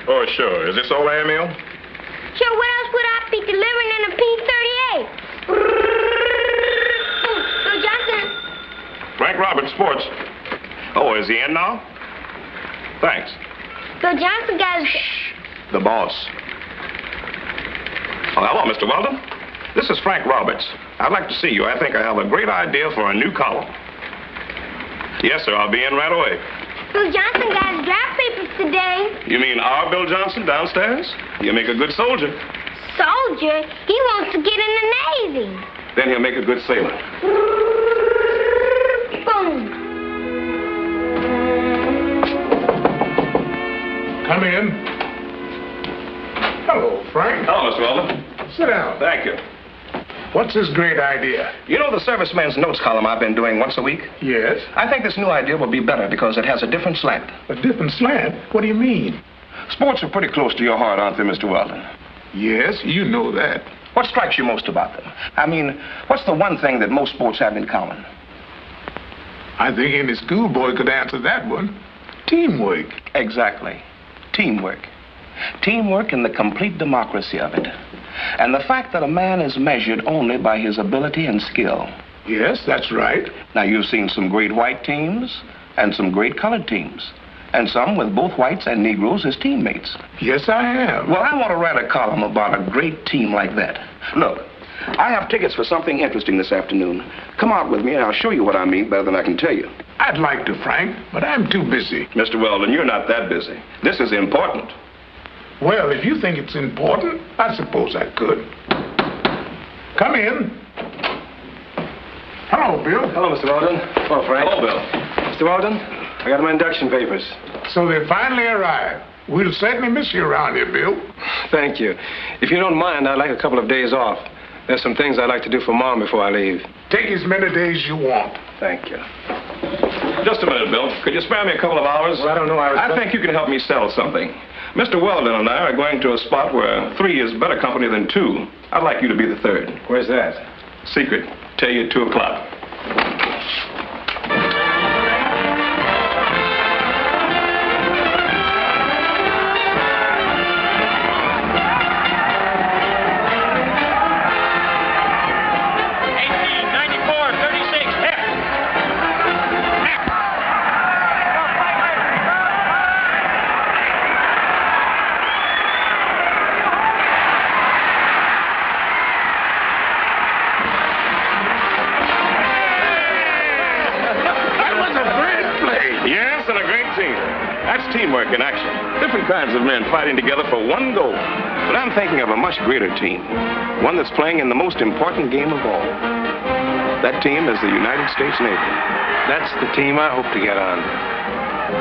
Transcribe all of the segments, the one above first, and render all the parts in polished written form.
Oh, sure. Is this all air meal? Sure, what else would I be delivering in a P-38? Bill Johnson. Frank Roberts, Sports. Oh, is he in now? Thanks. Bill Johnson got his... Shh. The boss. Oh, hello, Mr. Weldon. This is Frank Roberts. I'd like to see you. I think I have a great idea for a new column. Yes, sir. I'll be in right away. Bill Johnson got his draft papers today. You mean our Bill Johnson downstairs? You make a good soldier. Soldier? He wants to get in the Navy. Then he'll make a good sailor. Boom. Come in. Hello, Frank. Hello, Mr. Weldon. Sit down. Thank you. What's this great idea? You know the serviceman's notes column I've been doing once a week? Yes. I think this new idea will be better because it has a different slant. A different slant? What do you mean? Sports are pretty close to your heart, aren't they, Mr. Weldon? Yes, you know that. What strikes you most about them? I mean, what's the one thing that most sports have in common? I think any schoolboy could answer that one. Teamwork. Exactly. Teamwork. Teamwork and the complete democracy of it. And the fact that a man is measured only by his ability and skill. Yes, that's right. Now, you've seen some great white teams and some great colored teams. And some with both whites and Negroes as teammates. Yes, I have. Well, I want to write a column about a great team like that. Look, I have tickets for something interesting this afternoon. Come out with me and I'll show you what I mean better than I can tell you. I'd like to, Frank, but I'm too busy. Mr. Weldon, you're not that busy. This is important. Well, if you think it's important, I suppose I could. Come in. Hello, Bill. Hello, Mr. Weldon. Hello, Frank. Hello, Bill. Mr. Weldon, I got my induction papers. So they finally arrived. We'll certainly miss you around here, Bill. Thank you. If you don't mind, I'd like a couple of days off. There's some things I'd like to do for Mom before I leave. Take as many days you want. Thank you. Just a minute, Bill. Could you spare me a couple of hours? Well, I don't know. I think you can help me sell something. Mr. Weldon and I are going to a spot where 3 is better company than 2. I'd like you to be the 3rd. Where's that? Secret. Tell you at 2 o'clock. Teamwork in action. Different kinds of men fighting together for one goal. But I'm thinking of a much greater team. One that's playing in the most important game of all. That team is the United States Navy. That's the team I hope to get on.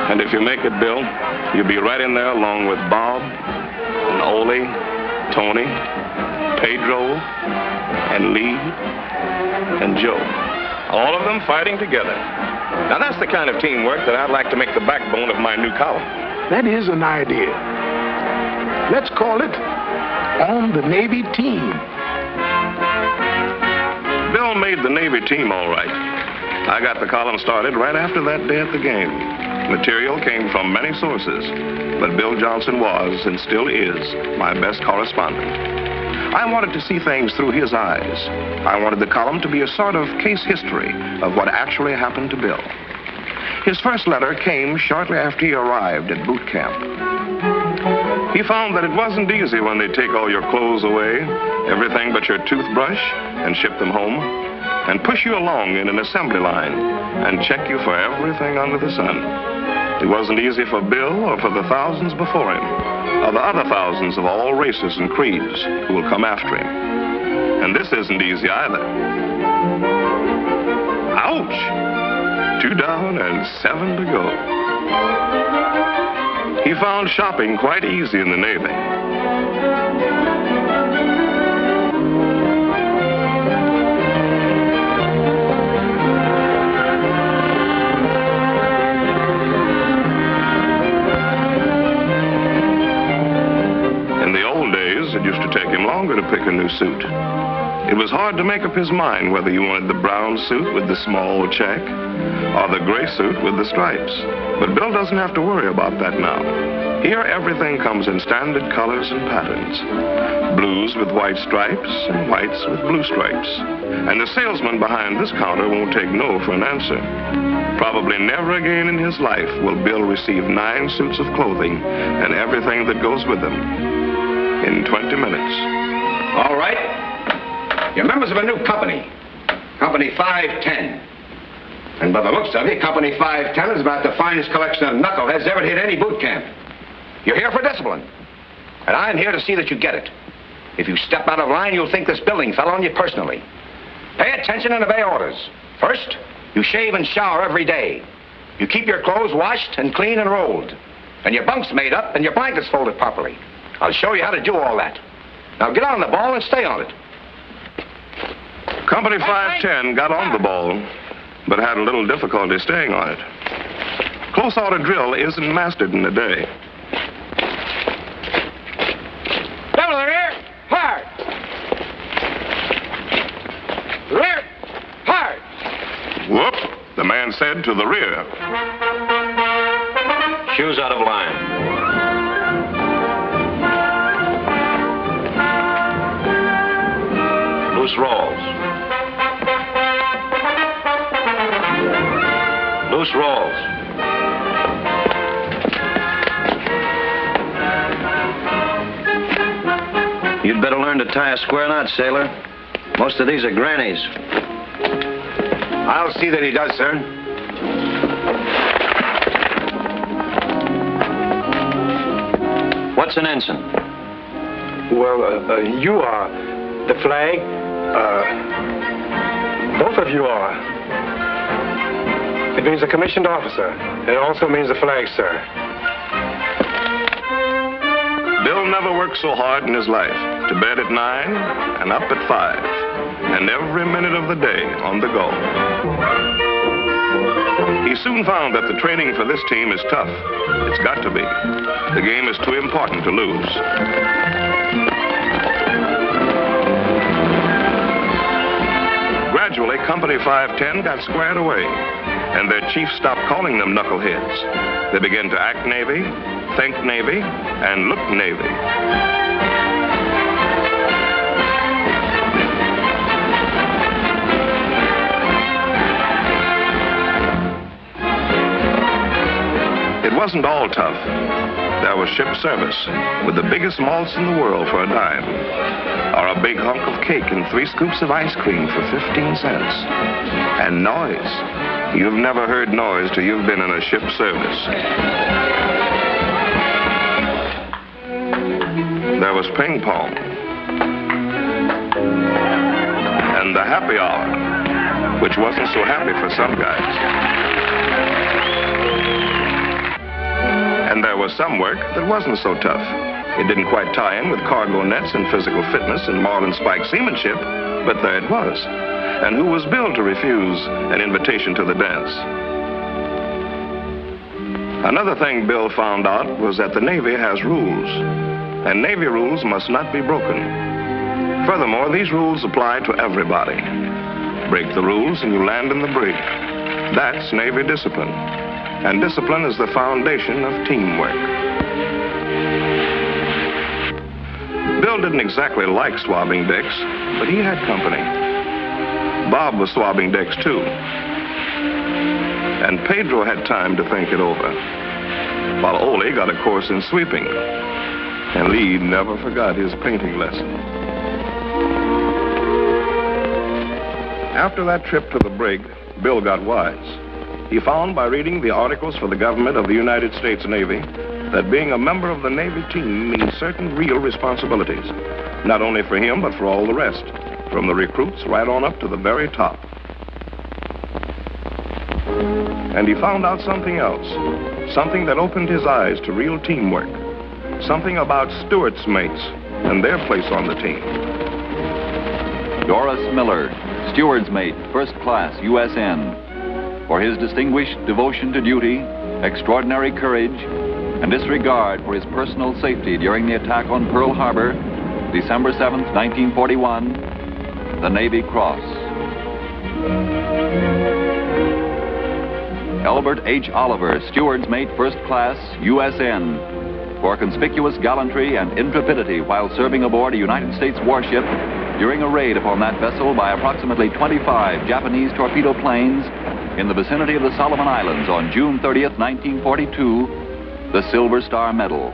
And if you make it, Bill, you'll be right in there along with Bob, and Ole, Tony, Pedro, and Lee, and Joe. All of them fighting together. Now, that's the kind of teamwork that I'd like to make the backbone of my new column. That is an idea. Let's call it On the Navy Team. Bill made the Navy team all right. I got the column started right after that day at the game. Material came from many sources, but Bill Johnson was, and still is, my best correspondent. I wanted to see things through his eyes. I wanted the column to be a sort of case history of what actually happened to Bill. His first letter came shortly after he arrived at boot camp. He found that it wasn't easy when they take all your clothes away, everything but your toothbrush, and ship them home, and push you along in an assembly line and check you for everything under the sun. It wasn't easy for Bill or for the thousands before him, or the other thousands of all races and creeds who will come after him. And this isn't easy either. Ouch! 2 down and 7 to go. He found shopping quite easy in the Navy. In the old days, it used to take him longer to pick a new suit. It was hard to make up his mind whether he wanted the brown suit with the small check or the gray suit with the stripes. But Bill doesn't have to worry about that now. Here, everything comes in standard colors and patterns. Blues with white stripes and whites with blue stripes. And the salesman behind this counter won't take no for an answer. Probably never again in his life will Bill receive 9 suits of clothing and everything that goes with them in 20 minutes. All right. You're members of a new company, Company 510. And by the looks of it, Company 510 is about the finest collection of knuckleheads ever to hit any boot camp. You're here for discipline, and I'm here to see that you get it. If you step out of line, you'll think this building fell on you personally. Pay attention and obey orders. First, you shave and shower every day. You keep your clothes washed and clean and rolled, and your bunks made up and your blankets folded properly. I'll show you how to do all that. Now get on the ball and stay on it. Company 510 got on the ball, but had a little difficulty staying on it. Close order drill isn't mastered in a day. Double the rear, hard. Rear, hard. Whoop, the man said to the rear. Shoes out of line. Loose rolls. Loose rolls. You'd better learn to tie a square knot, sailor. Most of these are grannies. I'll see that he does, sir. What's an ensign? Well, you are. The flag, both of you are. It means a commissioned officer. It also means a flag, sir. Bill never worked so hard in his life. To bed at 9 and up at 5. And every minute of the day on the go. He soon found that the training for this team is tough. It's got to be. The game is too important to lose. Gradually, Company 510 got squared away, and their chief stopped calling them knuckleheads. They began to act Navy, think Navy, and look Navy. It wasn't all tough. There was ship service, with the biggest malts in the world for a dime, or a big hunk of cake and 3 scoops of ice cream for 15 cents. And noise. You've never heard noise till you've been in a ship service. There was ping pong. And the happy hour, which wasn't so happy for some guys. And there was some work that wasn't so tough. It didn't quite tie in with cargo nets and physical fitness and marlin spike seamanship, but there it was. And who was Bill to refuse an invitation to the dance? Another thing Bill found out was that the Navy has rules, and Navy rules must not be broken. Furthermore, these rules apply to everybody. Break the rules and you land in the brig. That's Navy discipline. And discipline is the foundation of teamwork. Bill didn't exactly like swabbing decks, but he had company. Bob was swabbing decks too. And Pedro had time to think it over, while Ole got a course in sweeping. And Lee never forgot his painting lesson. After that trip to the brig, Bill got wise. He found by reading the articles for the government of the United States Navy that being a member of the Navy team means certain real responsibilities, not only for him, but for all the rest, from the recruits right on up to the very top. And he found out something else, something that opened his eyes to real teamwork, something about steward's mates and their place on the team. Doris Miller, steward's mate, first class, USN. For his distinguished devotion to duty, extraordinary courage, and disregard for his personal safety during the attack on Pearl Harbor, December 7th, 1941, the Navy Cross. Albert H. Oliver, Steward's Mate First Class, USN, for conspicuous gallantry and intrepidity while serving aboard a United States warship during a raid upon that vessel by approximately 25 Japanese torpedo planes in the vicinity of the Solomon Islands on June 30th, 1942, the Silver Star Medal.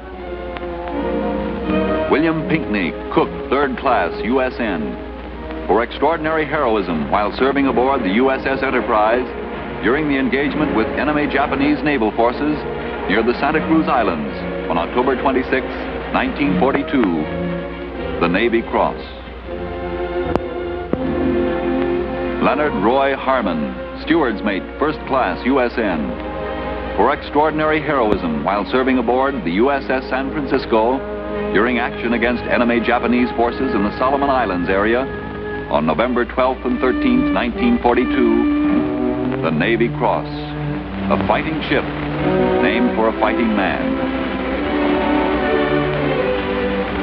William Pinckney, Cook, Third Class, USN, for extraordinary heroism while serving aboard the USS Enterprise during the engagement with enemy Japanese naval forces near the Santa Cruz Islands on October 26, 1942, the Navy Cross. Leonard Roy Harmon, Steward's Mate First Class, USN, for extraordinary heroism while serving aboard the USS San Francisco during action against enemy Japanese forces in the Solomon Islands area on November 12th and 13th, 1942, the Navy Cross, a fighting ship named for a fighting man.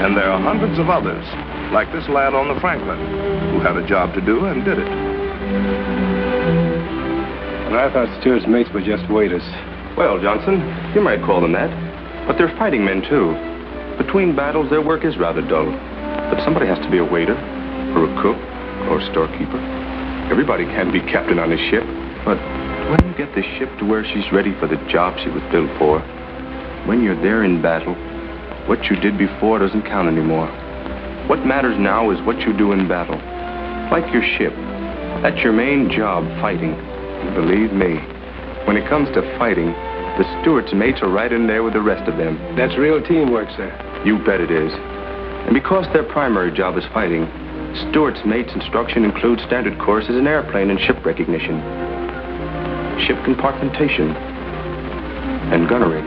And there are hundreds of others, like this lad on the Franklin, who had a job to do and did it. And I thought steward's mates were just waiters. Well, Johnson, you might call them that. But they're fighting men, too. Between battles, their work is rather dull. But somebody has to be a waiter, or a cook, or a storekeeper. Everybody can be captain on a ship. But when you get the ship to where she's ready for the job she was built for, when you're there in battle, what you did before doesn't count anymore. What matters now is what you do in battle. Like your ship. That's your main job, fighting. And believe me, when it comes to fighting, the steward's mates are right in there with the rest of them. That's real teamwork, sir. You bet it is. And because their primary job is fighting, steward's mates' instruction includes standard courses in airplane and ship recognition, ship compartmentation, and gunnery.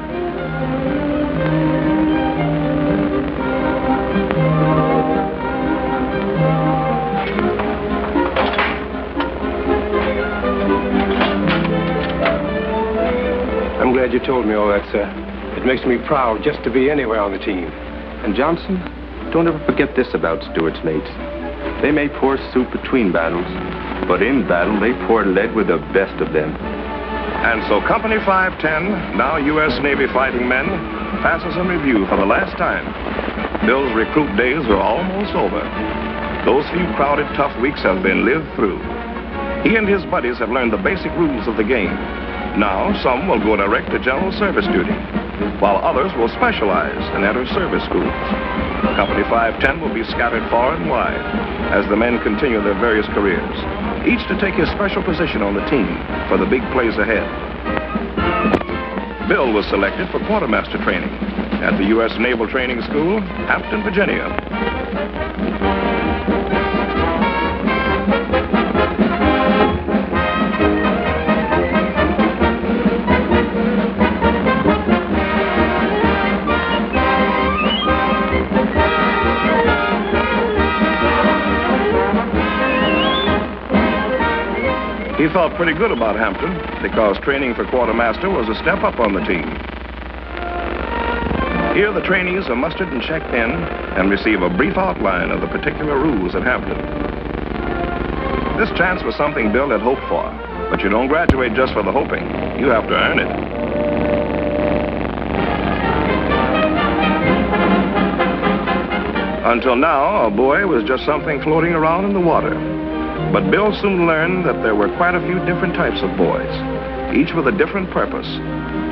I'm glad you told me all that, sir. It makes me proud just to be anywhere on the team. And Johnson, don't ever forget this about steward's mates. They may pour soup between battles, but in battle they pour lead with the best of them. And so Company 510, now U.S. Navy fighting men, passes in review for the last time. Bill's recruit days are almost over. Those few crowded, tough weeks have been lived through. He and his buddies have learned the basic rules of the game. Now, some will go direct to general service duty, while others will specialize and enter service schools. Company 510 will be scattered far and wide as the men continue their various careers, each to take his special position on the team for the big plays ahead. Bill was selected for quartermaster training at the U.S. Naval Training School, Hampton, Virginia. He felt pretty good about Hampton because training for quartermaster was a step up on the team. Here the trainees are mustered and checked in and receive a brief outline of the particular rules at Hampton. This chance was something Bill had hoped for, but you don't graduate just for the hoping. You have to earn it. Until now, a buoy was just something floating around in the water. But Bill soon learned that there were quite a few different types of buoys, each with a different purpose.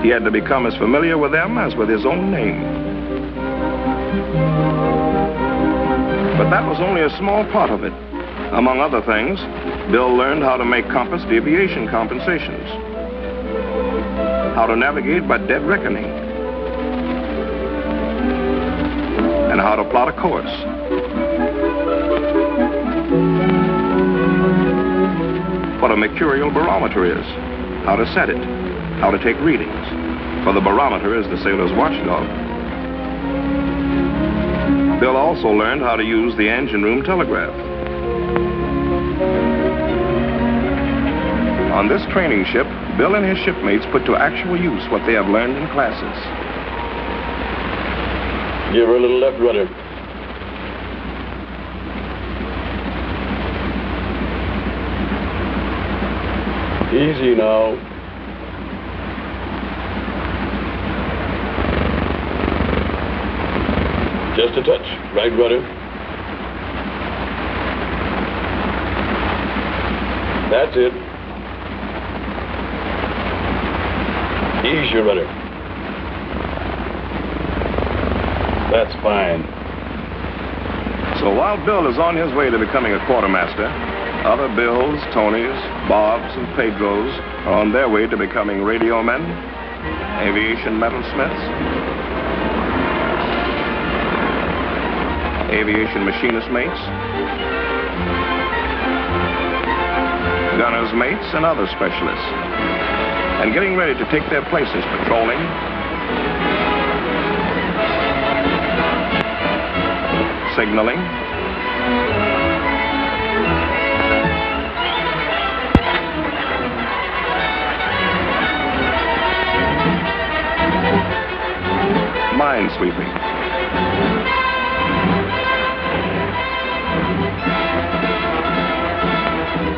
He had to become as familiar with them as with his own name. But that was only a small part of it. Among other things, Bill learned how to make compass deviation compensations, how to navigate by dead reckoning, and how to plot a course. What a mercurial barometer is, how to set it, how to take readings, for the barometer is the sailor's watchdog. Bill also learned how to use the engine room telegraph. On this training ship, Bill and his shipmates put to actual use what they have learned in classes. Give her a little left rudder. Easy now. Just a touch. Right rudder. That's it. Ease your rudder. That's fine. So while Bill is on his way to becoming a quartermaster, other Bills, Tonys, Bobs, and Pedros are on their way to becoming radio men, aviation metalsmiths, aviation machinist mates, gunner's mates, and other specialists, and getting ready to take their places patrolling, signaling, minesweeping,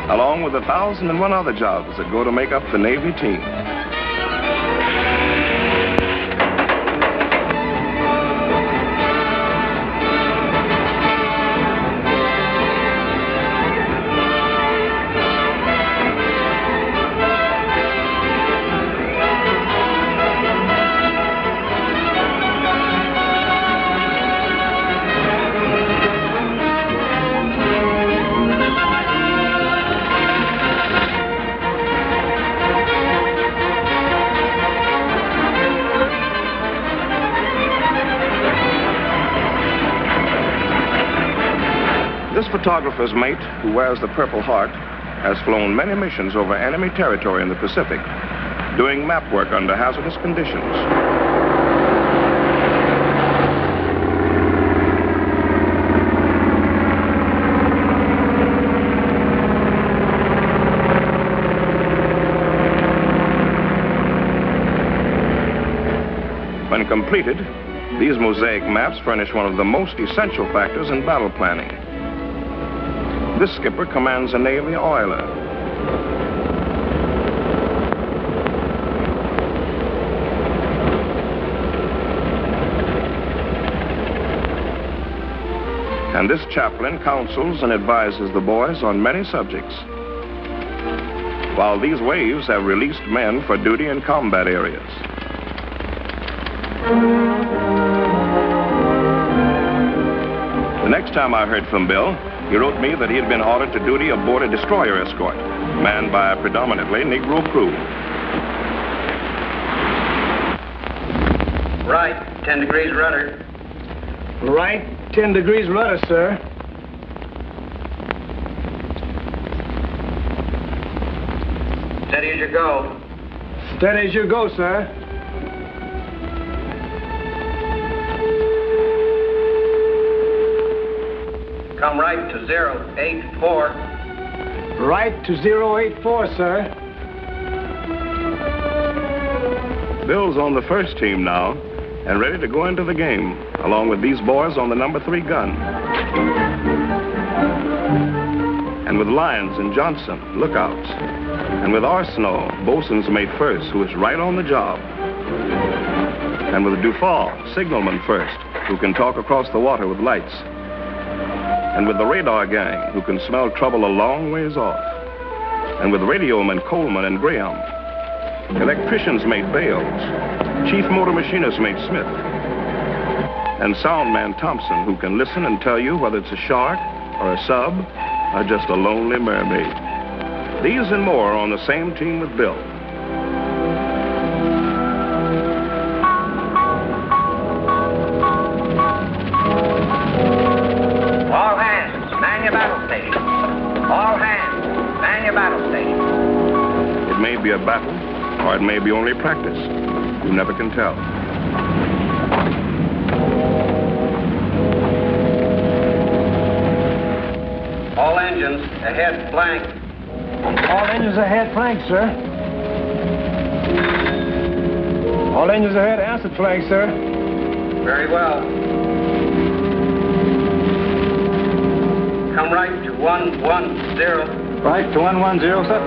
along with 1,001 other jobs that go to make up the Navy team. This photographer's mate, who wears the Purple Heart, has flown many missions over enemy territory in the Pacific, doing map work under hazardous conditions. When completed, these mosaic maps furnish one of the most essential factors in battle planning. This skipper commands a Navy oiler. And this chaplain counsels and advises the boys on many subjects, while these waves have released men for duty in combat areas. The next time I heard from Bill, he wrote me that he had been ordered to duty aboard a destroyer escort, manned by a predominantly Negro crew. Right, 10 degrees rudder. Right, 10 degrees rudder, sir. Steady as you go. Steady as you go, sir. Come right to 084. Right to 084, sir. Bill's on the first team now and ready to go into the game, along with these boys on the number 3 gun. And with Lyons and Johnson, lookouts. And with Arsenault, bosun's mate first, who is right on the job. And with Dufall, signalman first, who can talk across the water with lights. And with the radar gang, who can smell trouble a long ways off. And with radioman Coleman and Graham. Electrician's mate Bales. Chief motor machinist mate Smith. And soundman Thompson, who can listen and tell you whether it's a shark or a sub or just a lonely mermaid. These and more are on the same team with Bill. All hands, man your battle station. All hands, man your battle station. It may be a battle, or it may be only practice. You never can tell. All engines ahead flank. All engines ahead flank, sir. All engines ahead answered flank, sir. Very well. Come right to 110. Right to 110, sir.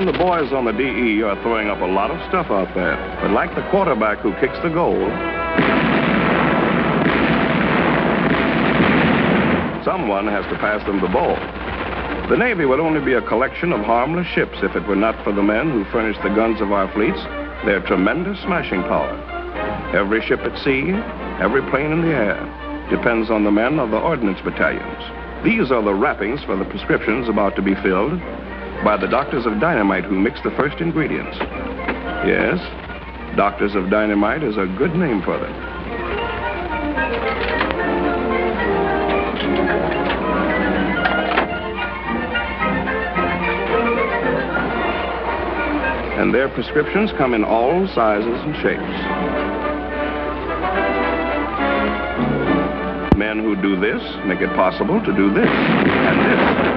and the boys on the DE are throwing up a lot of stuff out there. But like the quarterback who kicks the goal, someone has to pass them the ball. The Navy would only be a collection of harmless ships if it were not for the men who furnish the guns of our fleets, their tremendous smashing power. Every ship at sea, every plane in the air, depends on the men of the ordnance battalions. These are the wrappings for the prescriptions about to be filled by the doctors of dynamite who mix the first ingredients. Yes, doctors of dynamite is a good name for them. And their prescriptions come in all sizes and shapes. Men who do this make it possible to do this and this.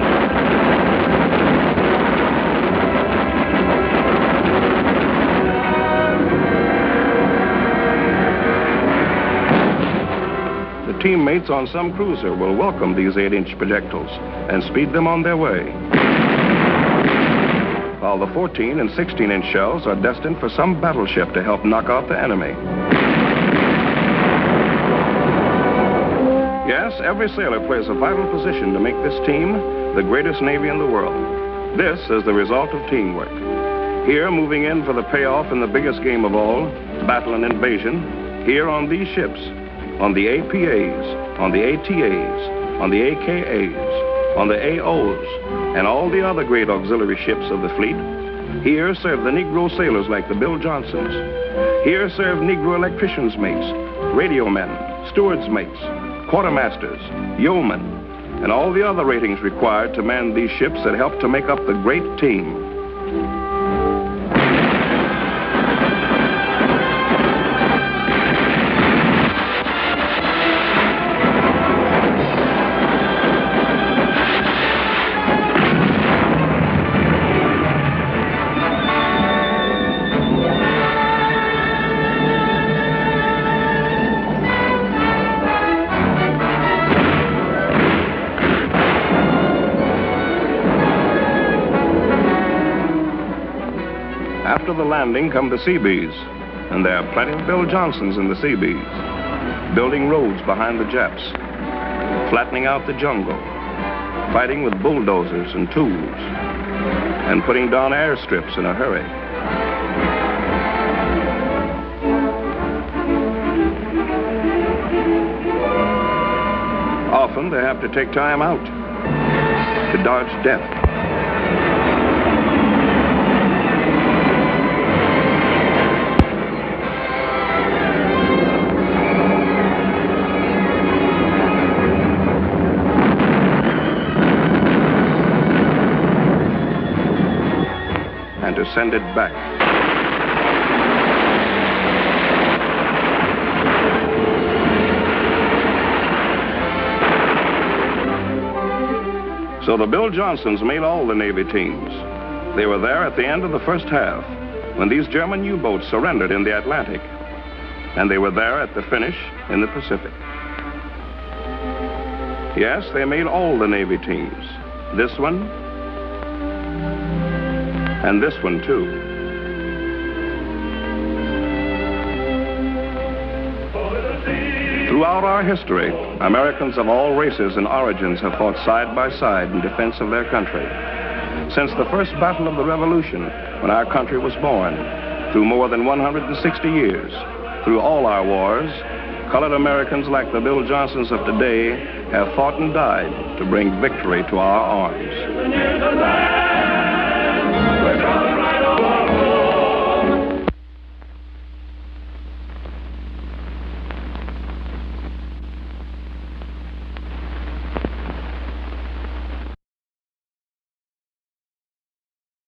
The teammates on some cruiser will welcome these 8-inch projectiles and speed them on their way, while the 14 and 16-inch shells are destined for some battleship to help knock out the enemy. Yes, every sailor plays a vital position to make this team the greatest Navy in the world. This is the result of teamwork. Here, moving in for the payoff in the biggest game of all, battle and invasion, here on these ships, on the APAs, on the ATAs, on the AKAs, on the AOs, and all the other great auxiliary ships of the fleet, here serve the Negro sailors like the Bill Johnsons. Here serve Negro electricians' mates, radio men, stewards' mates, quartermasters, yeomen, and all the other ratings required to man these ships that help to make up the great team. After the landing come the Seabees, and there are plenty of Bill Johnsons in the Seabees, building roads behind the Japs, flattening out the jungle, fighting with bulldozers and tools, and putting down airstrips in a hurry. Often they have to take time out to dodge death. And to send it back. So the Bill Johnsons made all the Navy teams. They were there at the end of the first half when these German U-boats surrendered in the Atlantic. And they were there at the finish in the Pacific. Yes, they made all the Navy teams. This one, and this one, too. Throughout our history, Americans of all races and origins have fought side by side in defense of their country. Since the first battle of the Revolution, when our country was born, through more than 160 years, through all our wars, colored Americans like the Bill Johnsons of today have fought and died to bring victory to our arms.